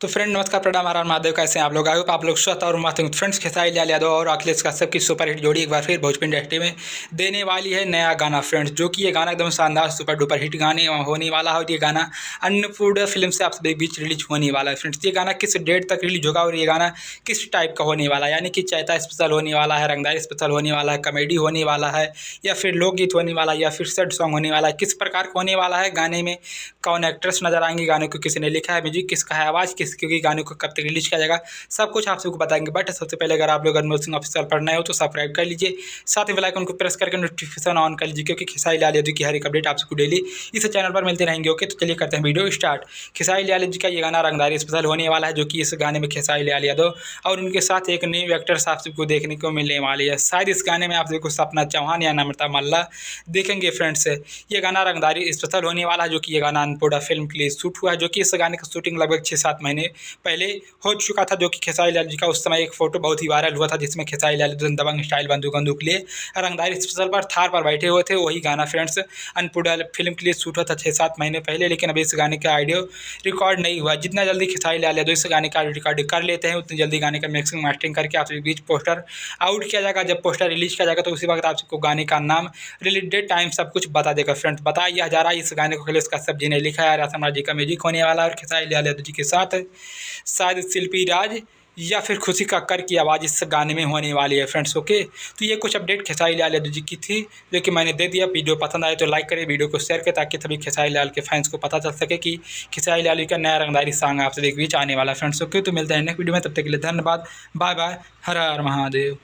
तो फ्रेंड नमस्कार, प्रणाम, हर हर महादेव। कैसे हैं आप लोग? आई होप आप लोग स्वस्थ और मस्त हैं। फ्रेंड्स, खेसारी लाल यादव और अखिलेश कश्यप की सुपरहिट जोड़ी एक बार फिर भोजपुरी इंडस्ट्री में देने वाली है नया गाना फ्रेंड्स, जो कि ये गाना एकदम शानदार सुपर डुपर हिट गाने होने वाला है। और ये गाना अन्नपूर्णा फिल्म से आप सभी बीच रिलीज होने वाला है फ्रेंड्स। ये गाना किस डेट तक रिलीज होगा और ये गाना किस टाइप का होने वाला है, यानी कि चैता स्पेशल होने वाला है, रंगदारी स्पेशल होने वाला है, कॉमेडी होने वाला है, या फिर लोकगीत होने वाला है, या फिर सैड सॉन्ग होने वाला है, किस प्रकार का होने वाला है, गाने में कौन एक्ट्रेस नजर आएंगे, गाने को किसने लिखा है, म्यूजिक किसका है, आवाज़ किसकी होगी, गाने को कब तक रिलीज किया जाएगा, सब कुछ आप सबको बताएंगे। बट सबसे पहले अगर आप लोग अनमोल ऑफिशियल पर नए हो तो सब्सक्राइब कर लीजिए, साथ ही बेल आइकन को प्रेस करके नोटिफिकेशन ऑन कर लीजिए, क्योंकि खेसारी लाल यादव की हर एक अपडेट आप सबको डेली इस चैनल पर मिलते रहेंगे। ओके, तो चलिए करते हैं वीडियो स्टार्ट। खेसारी लाल जी का ये गाना रंगदारी स्पेशल होने वाला है, जो कि इस गाने में खेसारी लाल यादव और उनके साथ एक न्यू एक्टर्स आप सबको देखने को मिलने वाली है। शायद इस गाने में आप सबको सपना चौहान या नम्रता मल्ला देखेंगे फ्रेंड्स। ये गाना रंगदारी स्पेशल होने वाला है, जो कि ये गाना अन्नपूर्णा फिल्म के लिए शूट हुआ है, जो कि इस गाने का शूटिंग लगभग 6-7 महीने पहले हो चुका था, जो कि खेसारी लाल जी का उस समय एक फोटो बहुत ही वायरल हुआ था, जिसमें खेसारी लाल जी दबंग स्टाइल बंदूक लिए रंगदारी स्पेशल पर थार पर बैठे हुए थे। वही गाना फ्रेंड्स अन्नपूर्णा फिल्म के लिए शूट हुआ था 6-7 महीने पहले, लेकिन अभी इस गाने का ऑडियो रिकॉर्ड नहीं हुआ। जितना जल्दी खेसारी लाल यादव इस गाने का रिकॉर्ड कर लेते हैं, उतनी जल्दी गाने का मिक्सिंग मास्टरिंग करके आप बीच पोस्टर आउट किया जाएगा। जब पोस्टर रिलीज किया जाएगा तो उसी वक्त आप सबको गाने का नाम, रिलीज डेट, टाइम सब कुछ बता देगा फ्रेंड्स। बताया जा रहा है इस गाने को अखिलेश कश्यप जी ने लिखा है, रासम जी का म्यूजिक होने वाला है, और खेसारी लाल यादव जी के साथ शायद शिल्पी राज या फिर खुशी कक्कर की आवाज़ इस गाने में होने वाली है फ्रेंड्स। ओके, तो ये कुछ अपडेट खेसारी लाल यादव जी की थी, जो कि मैंने दे दिया। वीडियो पसंद आए तो लाइक करें, वीडियो को शेयर करें, ताकि सभी खेसारी लाल के फैंस को पता चल सके कि खेसारी लाल जी का नया रंगदारी सॉन्ग आप सभी के बीच आने वाला है फ्रेंड्स। ओके, तो मिलते हैं नेक्स्ट वीडियो में, तब तक के लिए धन्यवाद, बाय बाय, हर हर महादेव।